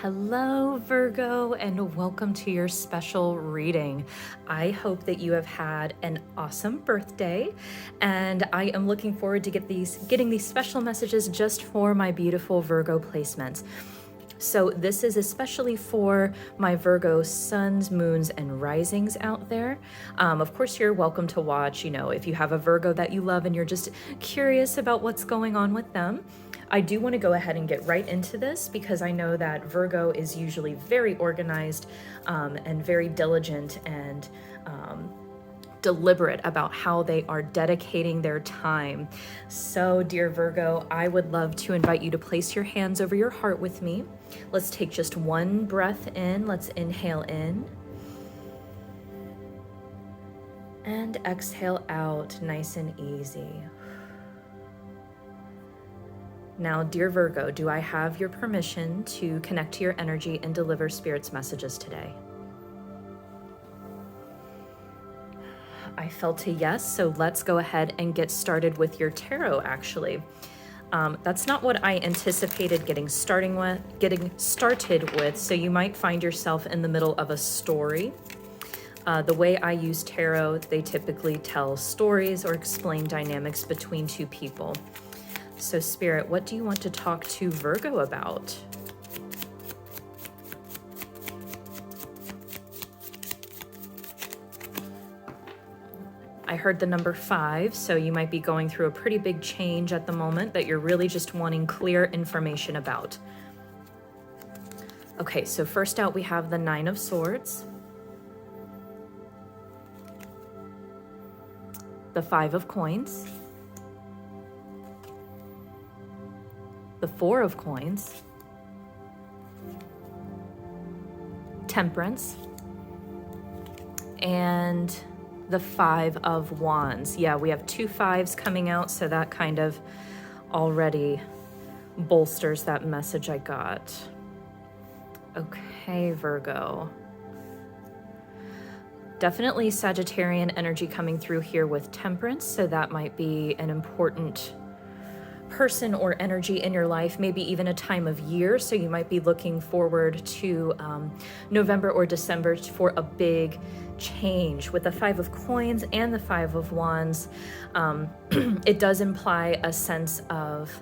Hello, Virgo, and welcome to your special reading. I hope that you have had an awesome birthday, and I am looking forward to getting these special messages just for my beautiful Virgo placements. So this is especially for my Virgo suns, moons, and risings out there. Of course, you're welcome to watch, if you have a Virgo that you love and you're just curious about what's going on with them. I do want to go ahead and get right into this because I know that Virgo is usually very organized and very diligent and deliberate about how they are dedicating their time. So, dear Virgo, I would love to invite you to place your hands over your heart with me. Let's take just one breath in. Let's inhale in. And exhale out, nice and easy. Now, dear Virgo, do I have your permission to connect to your energy and deliver Spirit's messages today? I felt a yes, so let's go ahead and get started with your tarot, actually. That's not what I anticipated getting started with, so you might find yourself in the middle of a story. The way I use tarot, they typically tell stories or explain dynamics between two people. So Spirit, what do you want to talk to Virgo about? I heard the number 5, so you might be going through a pretty big change at the moment that you're really just wanting clear information about. Okay, so first out we have the 9 of Swords, the 5 of Coins, the 4 of Coins, Temperance, and the 5 of Wands. Yeah, we have 2 5s coming out, so that kind of already bolsters that message I got. Okay, Virgo. Definitely Sagittarian energy coming through here with Temperance, so that might be an important person or energy in your life, maybe even a time of year. So you might be looking forward to November or December for a big change. With the 5 of Coins and the 5 of Wands, it does imply a sense of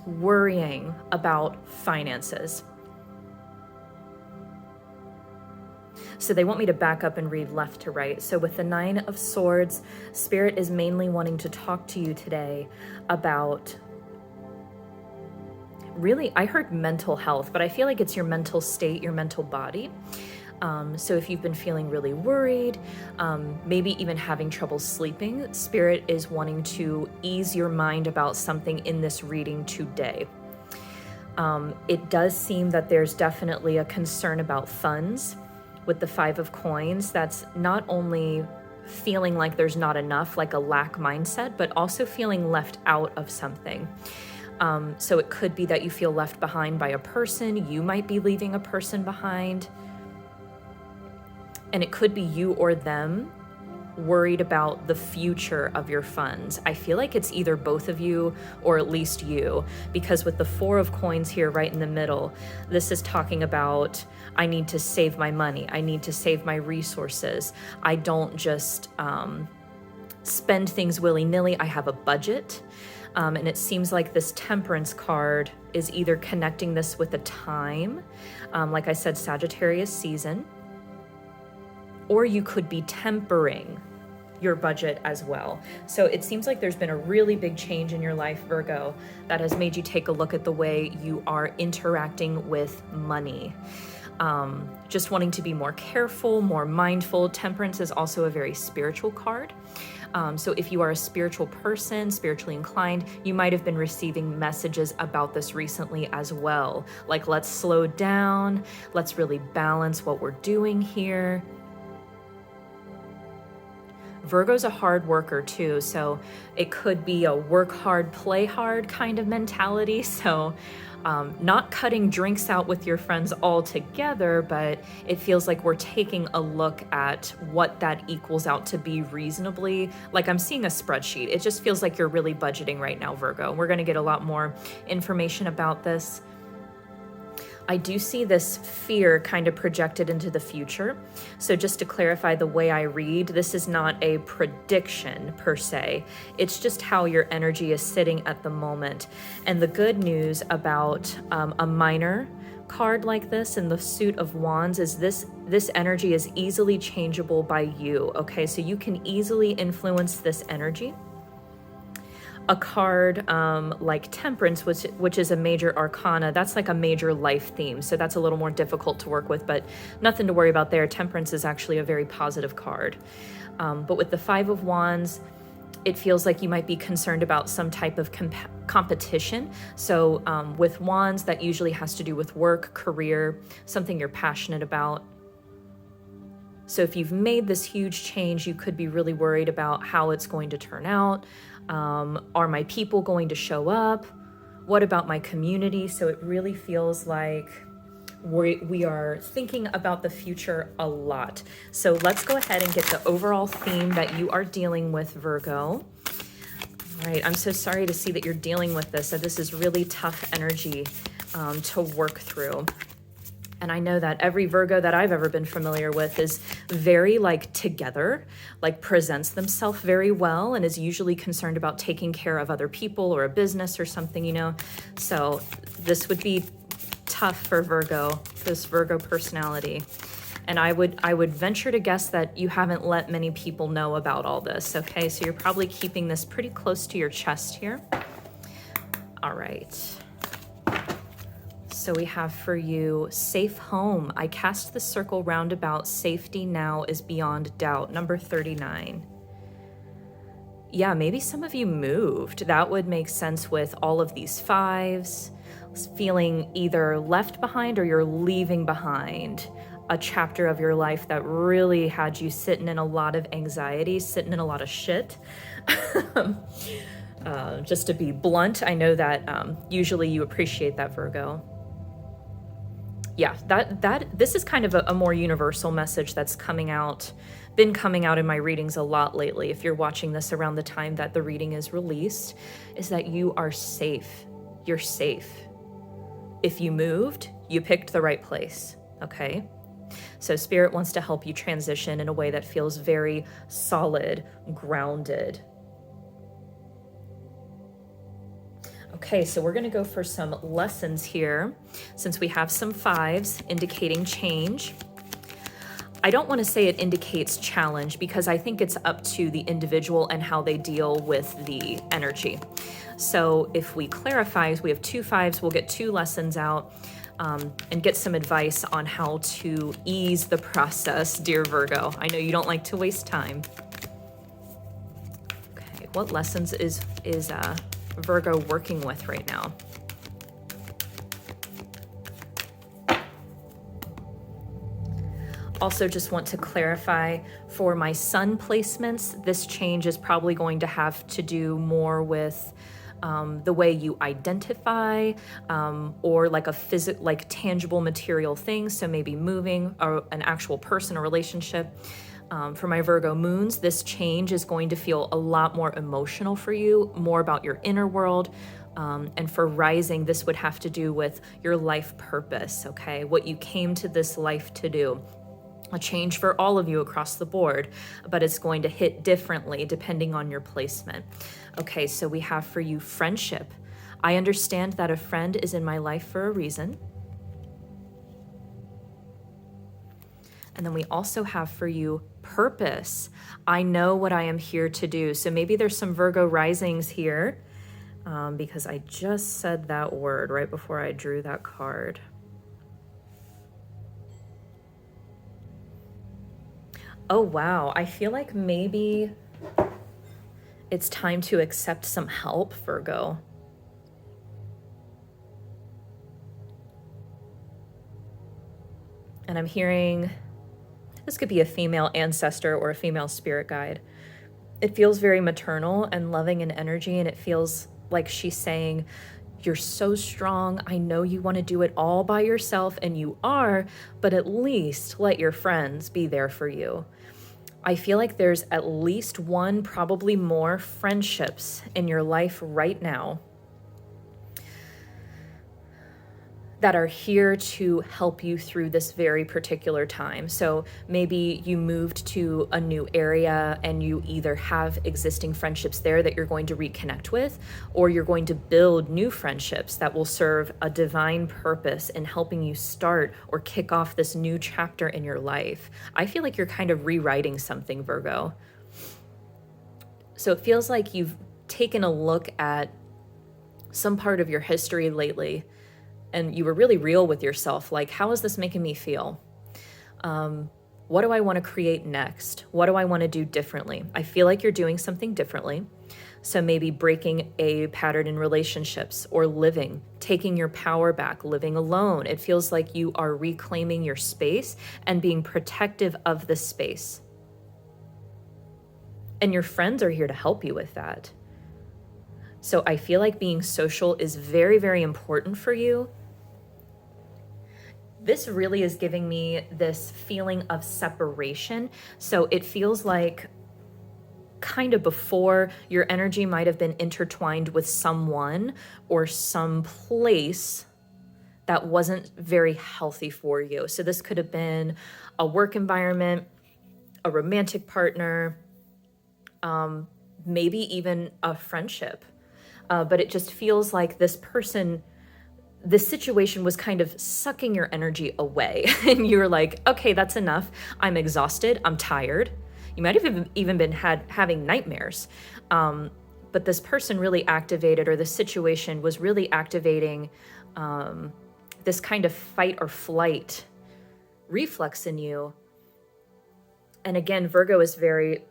worrying about finances. So they want me to back up and read left to right. So with the 9 of Swords, Spirit is mainly wanting to talk to you today about, really, I heard mental health, but I feel like it's your mental state, your mental body. So if you've been feeling really worried, maybe even having trouble sleeping, Spirit is wanting to ease your mind about something in this reading today. It does seem that there's definitely a concern about funds. With the 5 of Coins, that's not only feeling like there's not enough, like a lack mindset, but also feeling left out of something. So it could be that you feel left behind by a person. You might be leaving a person behind. And it could be you or them worried about the future of your funds. I feel like it's either both of you or at least you, because with the 4 of Coins here right in the middle, this is talking about, I need to save my money. I need to save my resources. I don't just spend things willy-nilly. I have a budget. And it seems like this Temperance card is either connecting this with a time, like I said, Sagittarius season, or you could be tempering your budget as well. So it seems like there's been a really big change in your life, Virgo, that has made you take a look at the way you are interacting with money. Just wanting to be more careful, more mindful. Temperance is also a very spiritual card. So if you are a spiritual person, spiritually inclined, you might have been receiving messages about this recently as well. Like, let's slow down. Let's really balance what we're doing here. Virgo's a hard worker too, so it could be a work hard, play hard kind of mentality. So not cutting drinks out with your friends altogether, but it feels like we're taking a look at what that equals out to be reasonably. Like, I'm seeing a spreadsheet. It just feels like you're really budgeting right now, Virgo. We're going to get a lot more information about this. I do see this fear kind of projected into the future. So just to clarify the way I read, this is not a prediction per se. It's just how your energy is sitting at the moment. And the good news about a minor card like this in the Suit of Wands is this energy is easily changeable by you, okay? So you can easily influence this energy. A card like Temperance, which is a major arcana, that's like a major life theme. So that's a little more difficult to work with, but nothing to worry about there. Temperance is actually a very positive card. But with the Five of Wands, it feels like you might be concerned about some type of competition. So with Wands, that usually has to do with work, career, something you're passionate about. So if you've made this huge change, you could be really worried about how it's going to turn out. Are my people going to show up? What about my community? So it really feels like we are thinking about the future a lot. So let's go ahead and get the overall theme that you are dealing with, Virgo. All right, I'm so sorry to see that you're dealing with this. So this is really tough energy to work through. And I know that every Virgo that I've ever been familiar with is very like together, like presents themselves very well and is usually concerned about taking care of other people or a business or something, you know. So this would be tough for Virgo, this Virgo personality. And I would venture to guess that you haven't let many people know about all this, okay? So you're probably keeping this pretty close to your chest here. All right. So we have for you, safe home. I cast the circle roundabout. Safety now is beyond doubt. Number 39. Yeah, maybe some of you moved. That would make sense with all of these fives. Feeling either left behind or you're leaving behind a chapter of your life that really had you sitting in a lot of anxiety, sitting in a lot of shit. Just to be blunt, I know that usually you appreciate that, Virgo. Yeah, this is kind of a more universal message that's been coming out in my readings a lot lately. If you're watching this around the time that the reading is released, is that you are safe. You're safe. If you moved, you picked the right place, okay? So Spirit wants to help you transition in a way that feels very solid, grounded. Okay, so we're going to go for some lessons here since we have some fives indicating change. I don't want to say it indicates challenge because I think it's up to the individual and how they deal with the energy. So if we clarify, we have two fives, we'll get two lessons out and get some advice on how to ease the process, dear Virgo. I know you don't like to waste time. Okay, what lessons is Virgo working with right now? Also just want to clarify for my sun placements, this change is probably going to have to do more with the way you identify or like like tangible material things. So maybe moving or an actual person or relationship. For my Virgo moons, this change is going to feel a lot more emotional for you, more about your inner world. And for rising, this would have to do with your life purpose, okay? What you came to this life to do. A change for all of you across the board, but it's going to hit differently depending on your placement. Okay, so we have for you friendship. I understand that a friend is in my life for a reason. And then we also have for you purpose. I know what I am here to do. So maybe there's some Virgo risings here because I just said that word right before I drew that card. Oh, wow. I feel like maybe it's time to accept some help, Virgo. And I'm hearing, this could be a female ancestor or a female spirit guide. It feels very maternal and loving in energy, and it feels like she's saying, you're so strong. I know you want to do it all by yourself, and you are, but at least let your friends be there for you. I feel like there's at least one, probably more friendships in your life right now that are here to help you through this very particular time. So maybe you moved to a new area and you either have existing friendships there that you're going to reconnect with, or you're going to build new friendships that will serve a divine purpose in helping you start or kick off this new chapter in your life. I feel like you're kind of rewriting something, Virgo. So it feels like you've taken a look at some part of your history lately, and you were really real with yourself. Like, how is this making me feel? What do I want to create next? What do I want to do differently? I feel like you're doing something differently. So maybe breaking a pattern in relationships, or living, taking your power back, living alone. It feels like you are reclaiming your space and being protective of the space. And your friends are here to help you with that. So I feel like being social is very, very important for you. This really is giving me this feeling of separation. So it feels like kind of before, your energy might have been intertwined with someone or some place that wasn't very healthy for you. So this could have been a work environment, a romantic partner, maybe even a friendship. But it just feels like this person, this situation was kind of sucking your energy away. And you're like, okay, that's enough. I'm exhausted. I'm tired. You might have even been having nightmares. But this person really activated, or the situation was really activating this kind of fight or flight reflex in you. And again, Virgo is very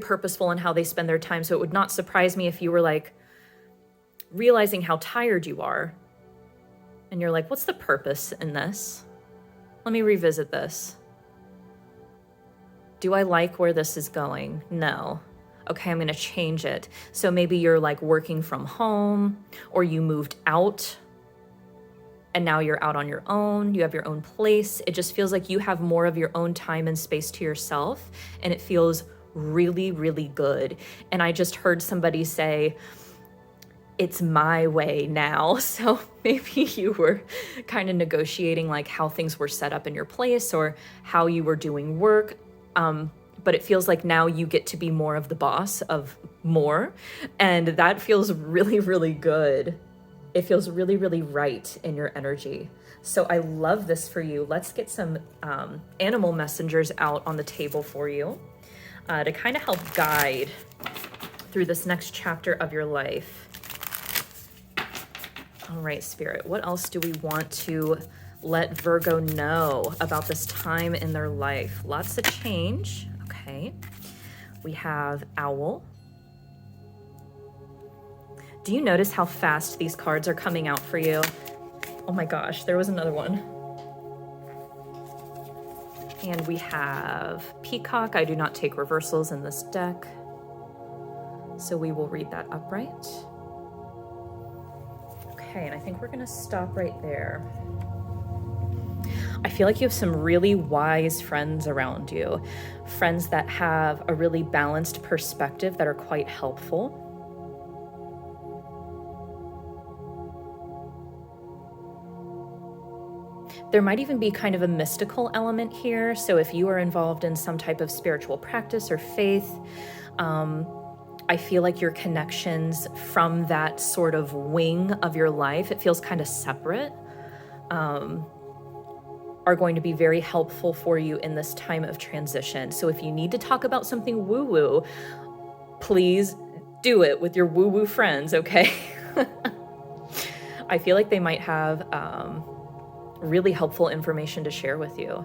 purposeful in how they spend their time. So it would not surprise me if you were like realizing how tired you are. And you're like, what's the purpose in this? Let me revisit this. Do I like where this is going? No. Okay, I'm going to change it. So maybe you're like working from home, or you moved out and now you're out on your own. You have your own place. It just feels like you have more of your own time and space to yourself. And it feels really, really good. And I just heard somebody say, it's my way now. So maybe you were kind of negotiating like how things were set up in your place or how you were doing work. But it feels like now you get to be more of the boss of more. And that feels really, really good. It feels really, really right in your energy. So I love this for you. Let's get some animal messengers out on the table for you to kind of help guide through this next chapter of your life. All right, Spirit, what else do we want to let Virgo know about this time in their life? Lots of change. Okay. We have Owl. Do you notice how fast these cards are coming out for you? Oh my gosh, there was another one. And we have Peacock. I do not take reversals in this deck, so we will read that upright. Okay, and I think we're gonna stop right there. I feel like you have some really wise friends around you, friends that have a really balanced perspective that are quite helpful. There might even be kind of a mystical element here. So if you are involved in some type of spiritual practice or faith, I feel like your connections from that sort of wing of your life, it feels kind of separate, are going to be very helpful for you in this time of transition. So if you need to talk about something woo-woo, please do it with your woo-woo friends, okay? I feel like they might have really helpful information to share with you.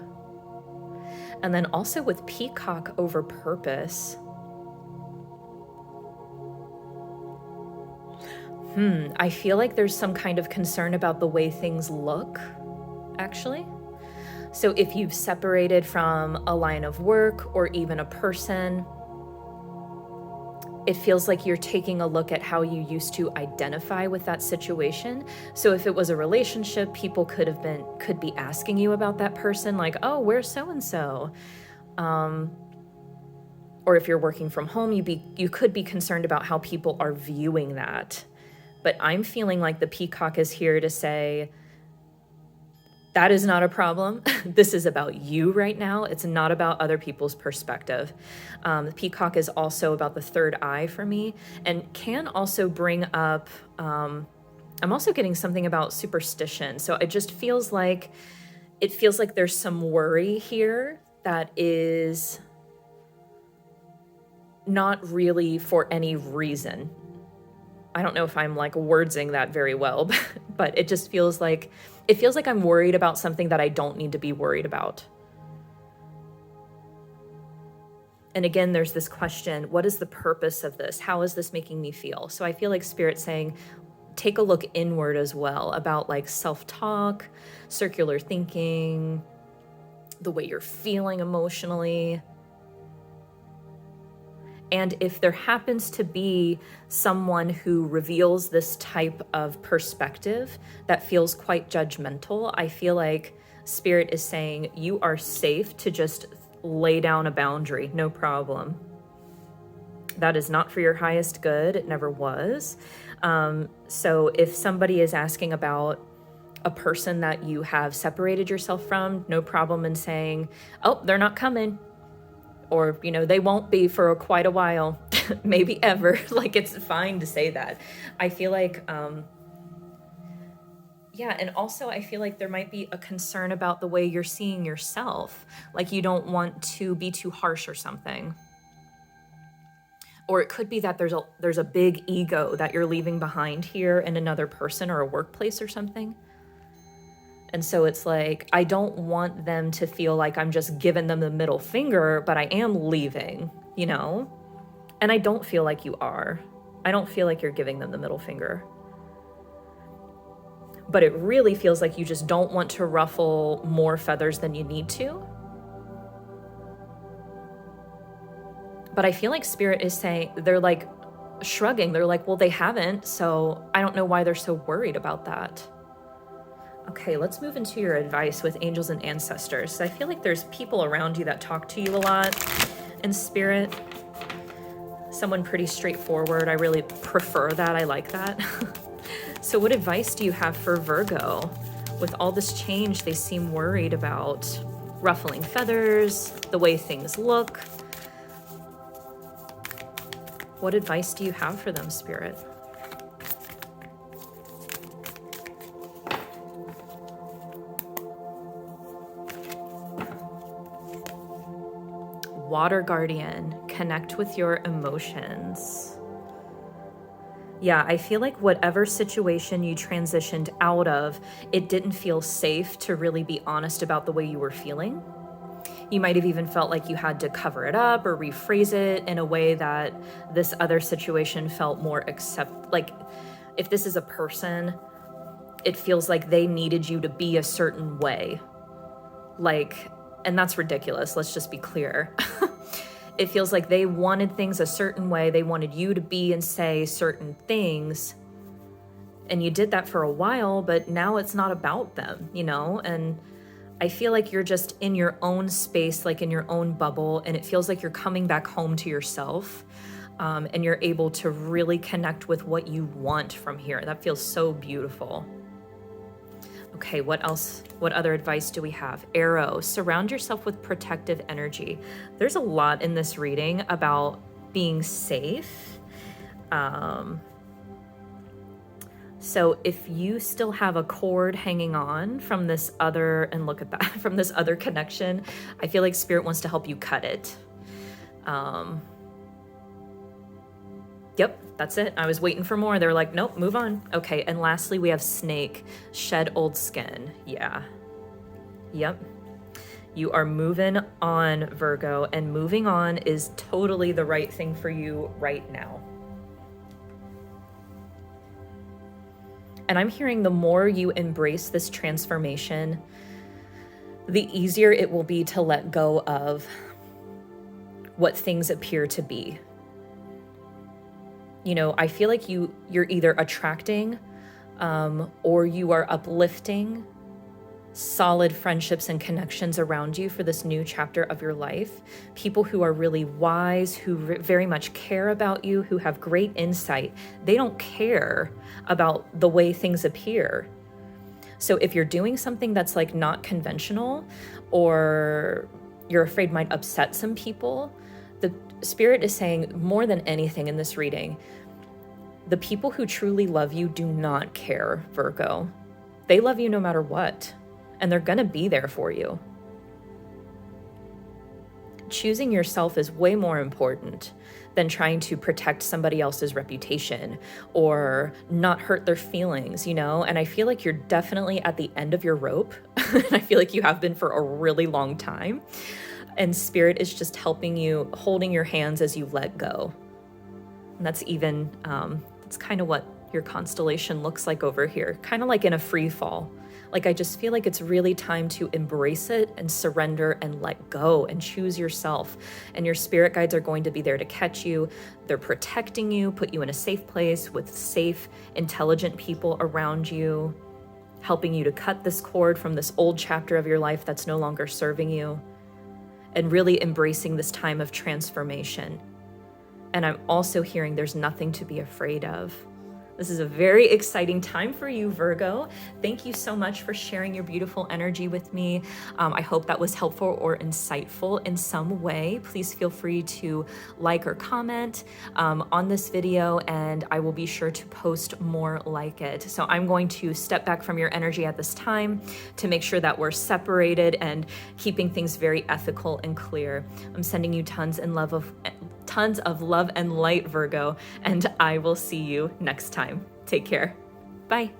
And then also with Peacock over purpose, I feel like there's some kind of concern about the way things look, actually. So if you've separated from a line of work or even a person, it feels like you're taking a look at how you used to identify with that situation. So if it was a relationship, people could be asking you about that person, like, oh, where's so-and-so? Or if you're working from home, you could be concerned about how people are viewing that. But I'm feeling like the peacock is here to say, that is not a problem. This is about you right now. It's not about other people's perspective. The peacock is also about the third eye for me, and can also bring up, I'm also getting something about superstition. So it just feels like, there's some worry here that is not really for any reason. I don't know if I'm like wordsing that very well, but it just feels like, I'm worried about something that I don't need to be worried about. And again, there's this question, what is the purpose of this? How is this making me feel? So I feel like Spirit's saying, take a look inward as well, about like self-talk, circular thinking, the way you're feeling emotionally. And if there happens to be someone who reveals this type of perspective that feels quite judgmental, I feel like Spirit is saying you are safe to just lay down a boundary, no problem. That is not for your highest good. It never was. So if somebody is asking about a person that you have separated yourself from, no problem in saying, oh, they're not coming. Or, they won't be for quite a while, maybe ever. Like, it's fine to say that. I feel like, and also I feel like there might be a concern about the way you're seeing yourself. Like, you don't want to be too harsh or something. Or it could be that there's a big ego that you're leaving behind here in another person or a workplace or something. And so it's like, I don't want them to feel like I'm just giving them the middle finger, but I am leaving, And I don't feel like you are. I don't feel like you're giving them the middle finger. But it really feels like you just don't want to ruffle more feathers than you need to. But I feel like Spirit is saying, they're like shrugging. They're like, well, they haven't, so I don't know why they're so worried about that. Okay, let's move into your advice with angels and ancestors. So I feel like there's people around you that talk to you a lot in Spirit. Someone pretty straightforward. I really prefer that. I like that. So what advice do you have for Virgo? With all this change, they seem worried about ruffling feathers, the way things look. What advice do you have for them, Spirit? Water Guardian, connect with your emotions. Yeah, I feel like whatever situation you transitioned out of, it didn't feel safe to really be honest about the way you were feeling. You might have even felt like you had to cover it up or rephrase it in a way that this other situation felt more like if this is a person, it feels like they needed you to be a certain way. And that's ridiculous. Let's just be clear. It feels like they wanted things a certain way. They wanted you to be and say certain things. And you did that for a while, but now it's not about them, And I feel like you're just in your own space, like in your own bubble. And it feels like you're coming back home to yourself. And you're able to really connect with what you want from here. That feels so beautiful. Okay, what else? What other advice do we have? Arrow, surround yourself with protective energy. There's a lot in this reading about being safe. So if you still have a cord hanging on from this other, and look at that, from this other connection, I feel like Spirit wants to help you cut it. Yep, that's it. I was waiting for more. They're like, nope, move on. Okay, and lastly, we have snake, shed old skin. Yeah. Yep. You are moving on, Virgo, and moving on is totally the right thing for you right now. And I'm hearing the more you embrace this transformation, the easier it will be to let go of what things appear to be. I feel like you're either attracting or you are uplifting solid friendships and connections around you for this new chapter of your life. People who are really wise, who very much care about you, who have great insight. They don't care about the way things appear. So if you're doing something that's like not conventional, or you're afraid might upset some people, the Spirit is saying more than anything in this reading, the people who truly love you do not care, Virgo. They love you no matter what, and they're gonna be there for you. Choosing yourself is way more important than trying to protect somebody else's reputation or not hurt their feelings, you know? And I feel like you're definitely at the end of your rope. And I feel like you have been for a really long time. And Spirit is just helping you, holding your hands as you let go. And that's even, that's kind of what your constellation looks like over here, kind of like in a free fall. Like, I just feel like it's really time to embrace it and surrender and let go and choose yourself. And your spirit guides are going to be there to catch you. They're protecting you, put you in a safe place with safe, intelligent people around you, helping you to cut this cord from this old chapter of your life that's no longer serving you, and really embracing this time of transformation. And I'm also hearing there's nothing to be afraid of. This is a very exciting time for you, Virgo. Thank you so much for sharing your beautiful energy with me. I hope that was helpful or insightful in some way. Please feel free to like or comment on this video, and I will be sure to post more like it. So I'm going to step back from your energy at this time to make sure that we're separated and keeping things very ethical and clear. I'm sending you tons of love and light, Virgo, and I will see you next time. Take care. Bye.